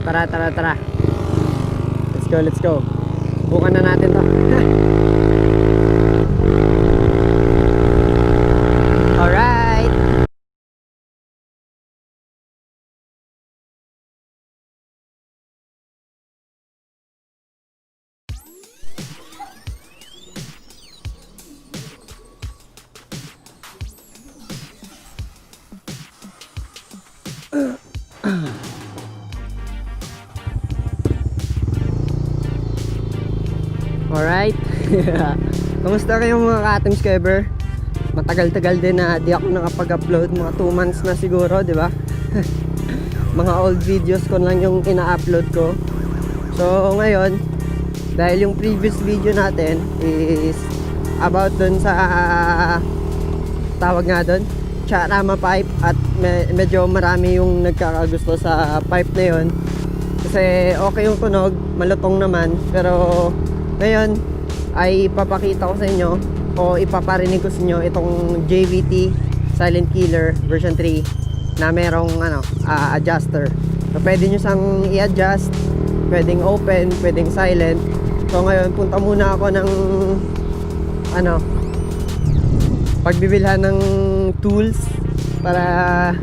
Tara. Let's go. Bukan na natin to. Alright. Alright. Kamusta kayong mga ka-atoms ko ever? Matagal-tagal din na di ako nakapag-upload. Mga 2 months na siguro, di ba? Mga old videos ko lang yung ina-upload ko. So ngayon, dahil yung previous video natin is about dun sa tawag nga dun, charama pipe, at medyo marami yung nagkakagusto sa pipe na yun. Kasi okay yung tunog, malutong naman. Pero ngayon ay ipapakita ko sa inyo o ipaparinig ko sa inyo itong JVT Silent Killer version 3 na merong adjuster. So pwede nyo sang i-adjust, pwedeng open, pwedeng silent. So ngayon punta muna ako ng pagbibilhan ng tools para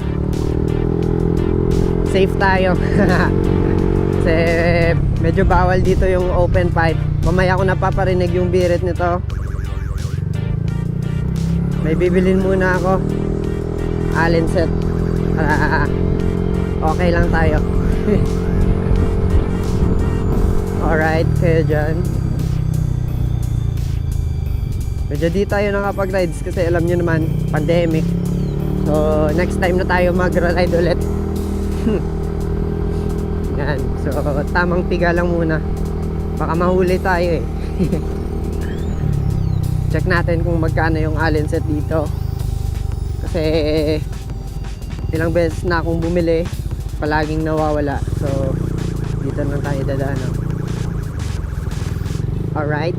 safe tayo. Kasi medyo bawal dito yung open pipe. Mamaya ko napaparinig yung birit nito. May bibilin muna ako allen set para okay lang tayo. Alright, kayo dyan. Medyo di tayo nakapag-rides kasi alam nyo naman, pandemic. So next time na tayo mag-ride ulit. Yan, so tamang piga lang muna. Baka mahuli tayo eh. Check natin kung magkano yung allen set dito. Kasi ilang beses na akong bumili, palaging nawawala. So dito lang tayo dadaan. Alright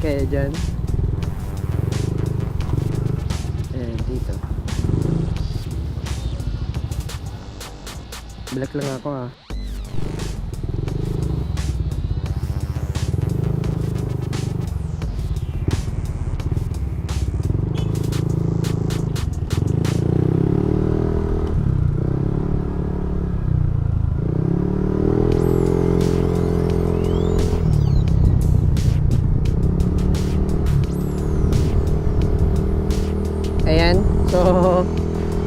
kayo dyan. Ayan, dito. Black lang ako ah. Ayan, so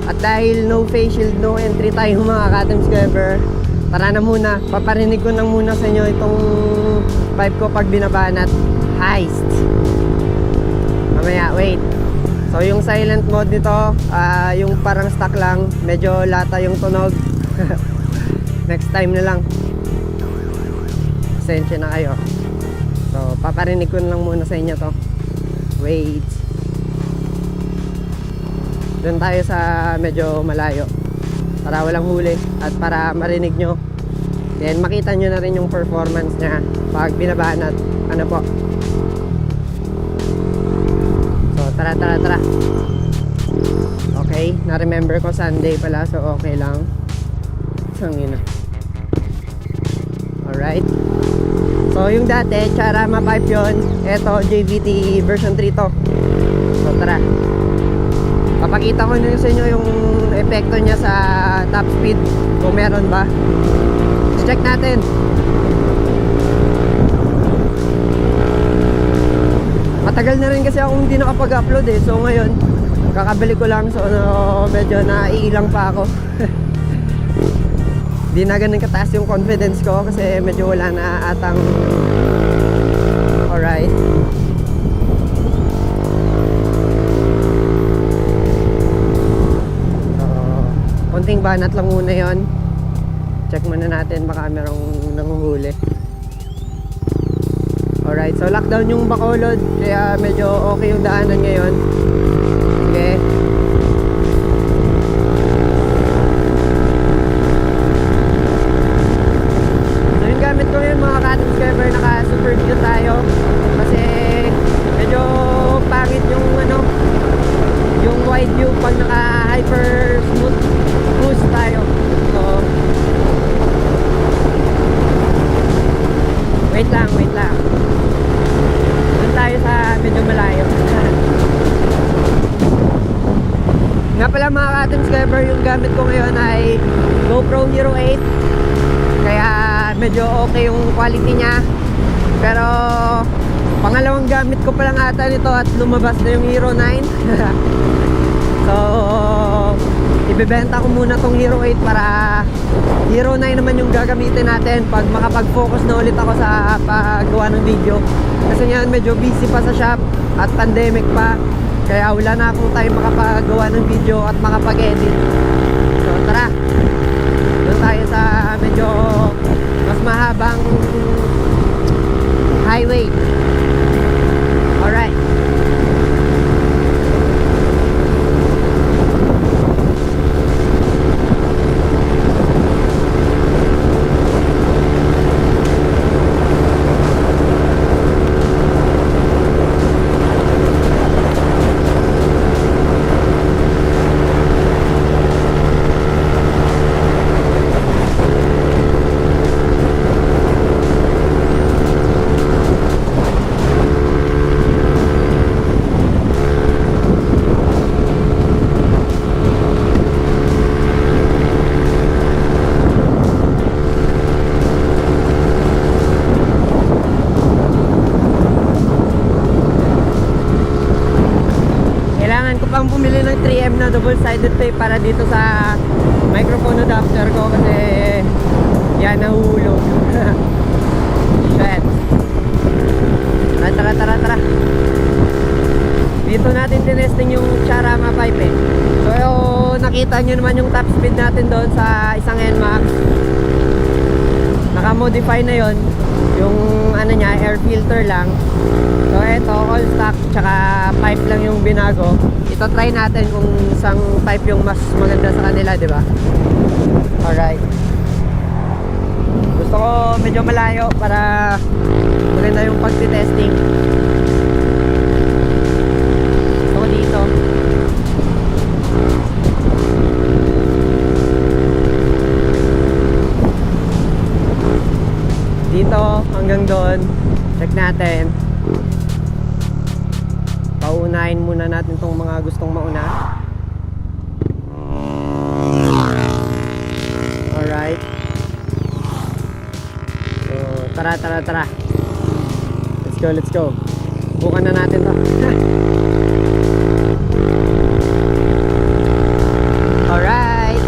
at dahil no face shield, no entry tayo mga ka-atoms ko ever, tara na muna, paparinig ko lang muna sa inyo itong pipe ko pag binabanat. Heist. Mamaya, wait. So yung silent mode nito, yung parang stock lang, medyo lata yung tunog. Next time na lang. Pasensya na kayo. So paparinig ko lang muna sa inyo to. Wait. Doon tayo sa medyo malayo para walang huli at para marinig nyo, then makita nyo na rin yung performance nya pag binabanat. Ano po. So tara. Okay, na-remember ko Sunday pala, so okay lang. Sangina. Alright. So yung dati charama pipe yun. Eto JVT version 3 to. So tara, papakita ko nyo sa inyo yung epekto niya sa top speed, kung meron ba. Let's check natin. Matagal na rin kasi akong hindi nakapag-upload eh. So ngayon, kakabili ko lang. So medyo naiilang pa ako. Di na ganun kataas yung confidence ko kasi medyo wala na atang. Alright. Konting banat lang muna yon. Check muna natin, baka merong nanguhuli. Alright, so lockdown yung Bacolod, kaya medyo okay yung daanan ngayon. Okay. So yung gamit ko ngayon mga ka-atoms ko ever, naka super view tayo. Kasi medyo pangit yung yung wide view pag naka hyper smooth boost tayo. So yung gamit ko ngayon ay GoPro Hero 8. Kaya medyo okay yung quality niya. Pero pangalawang gamit ko pa lang ata nito at lumabas na yung Hero 9. So ibebenta ko muna tong Hero 8 para Hero 9 naman yung gagamitin natin pag makapag-focus na ulit ako sa paggawa ng video. Kasi ngayon medyo busy pa sa shop at pandemic pa, kaya wala na akong time makapagawa ng video at makapag-edit. So tara, doon tayo sa medyo mas mahabang highway. Alright. Bumili ng 3M na double-sided tape para dito sa microphone adapter ko kasi yan, nahuhulog. Shit. Tara. Dito natin tinesting yung Charama pipe eh. So nakita nyo naman yung top speed natin doon sa isang Nmax. Naka-modify na yon. Yung ano niya, air filter lang. So eto, all stock, tsaka pipe lang yung binago. Ito try natin kung isang pipe yung mas maganda sa kanila, di ba? Alright. Gusto ko medyo malayo para maganda yung pagti-testing. Gusto ko dito. Dito hanggang doon. Check natin. Paunahin muna natin tong mga gustong mauna. Alright. So, tara. Let's go. Bukan na natin to. Alright.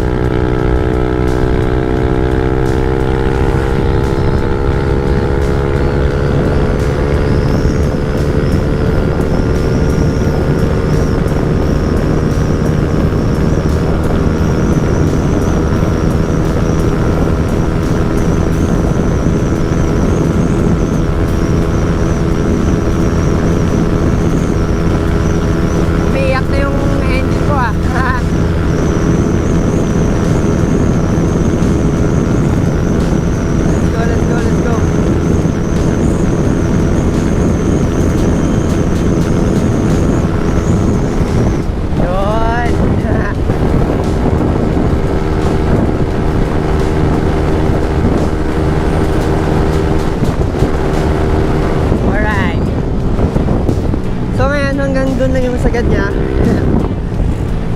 Doon lang yung sagad niya.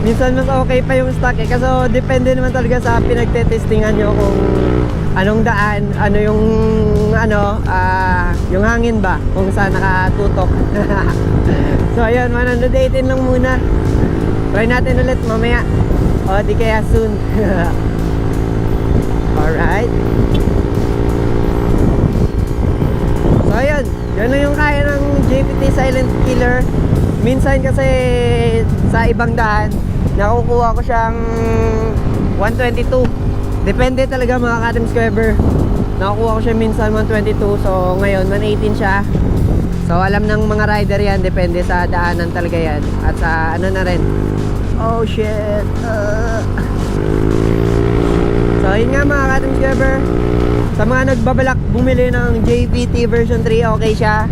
Minsan mas okay pa yung stock eh, kasi depende naman talaga sa pinagtetestingan nyo kung anong daan, ano yung yung hangin ba, kung saan nakatutok. So ayun, 118 lang muna. Try natin ulit mamaya o di kaya soon. Alright. So ayun, yun lang yung kaya ng JPT Silent Killer. Minsan kasi sa ibang daan nakukuha ko siyang 122. Depende talaga mga ka-Team Squeber. Nakukuha ko siya minsan 122. So ngayon 118 siya. So alam ng mga rider yan, depende sa daanan talaga yan. At sa ano na rin. Oh shit. So yun nga mga ka-Team Squeber. Sa mga nagbabalak bumili ng JPT version 3, okay siya.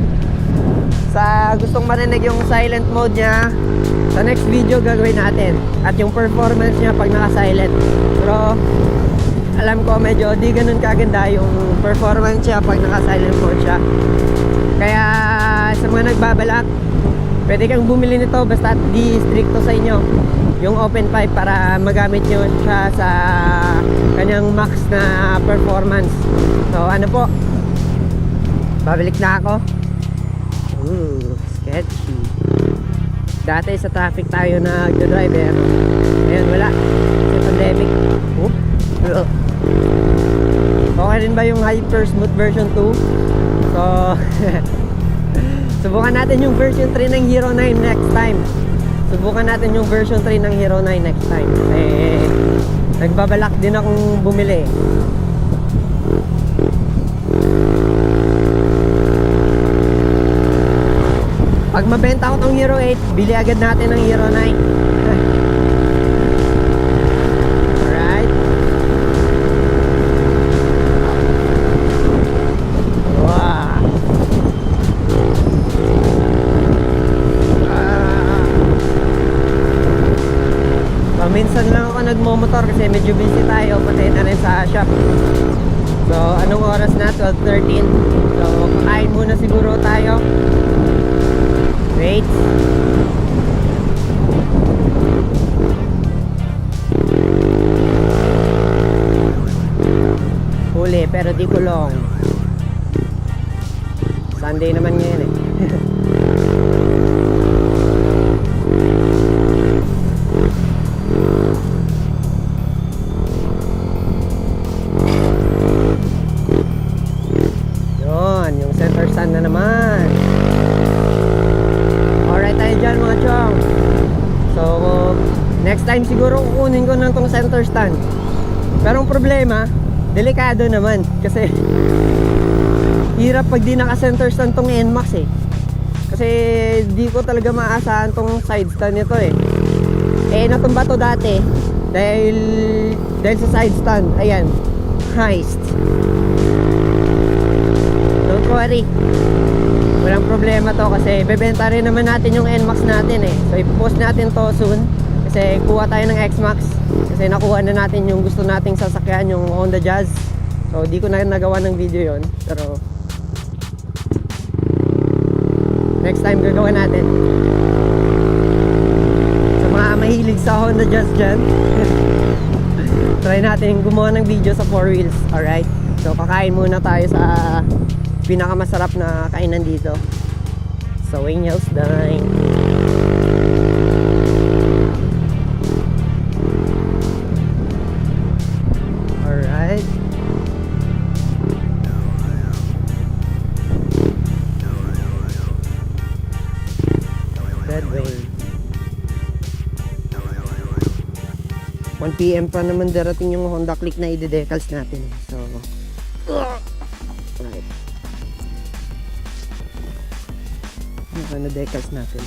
Sa gustong marinig yung silent mode niya, sa next video gagawin natin. At yung performance niya pag naka-silent. Pero alam ko medyo di ganun kaganda yung performance niya pag naka-silent mode siya. Kaya sa mga nagbabalak, Pwede kang bumili nito basta di stricto sa inyo yung open pipe para magamit nyo siya sa kanyang max na performance. So ano po, babalik na ako. Sketchy. Dati sa traffic tayo nag-driver, ngayon wala kasi pandemic. Okay rin ba yung Hyper Smooth version 2? So subukan natin yung version 3 ng Hero 9 next time. Subukan natin yung version 3 ng Hero 9 next time. Nagbabalak din akong bumili. Pag mabenta ko tong Hero 8, bili agad natin ng Hero 9. Minsan lang ako nagmomotor kasi medyo busy tayo pati na rin sa shop. So anong oras na? 12:13. So kakain muna siguro tayo. Wait. Huli pero di kulong. Sunday naman ngayon eh. Na naman. Alright tayo dyan mga chong. So next time siguro kukunin ko na tong center stand. Pero ang problema, delikado naman kasi hirap pag di naka center stand tong Nmax eh. Kasi di ko talaga maasahan tong side stand nito eh. Natumba to dati dahil sa side stand. Ayan, heist. Don't worry, walang problema to kasi bebenta rin naman natin yung Nmax natin eh. So ipopost natin to soon kasi kuha tayo ng Xmax kasi nakuha na natin yung gusto nating sasakyan, yung Honda Jazz. So di ko na nagawa ng video yon, pero next time gagawa natin. Sa mga mahilig sa Honda Jazz dyan, try natin gumawa ng video sa 4 wheels. Alright, so kakain muna tayo sa pinakamasarap na kainan dito sa Wayne's Dine. Alright, that way. 1 PM pa naman darating yung Honda Click na i-decals natin. So right, ano decals natin.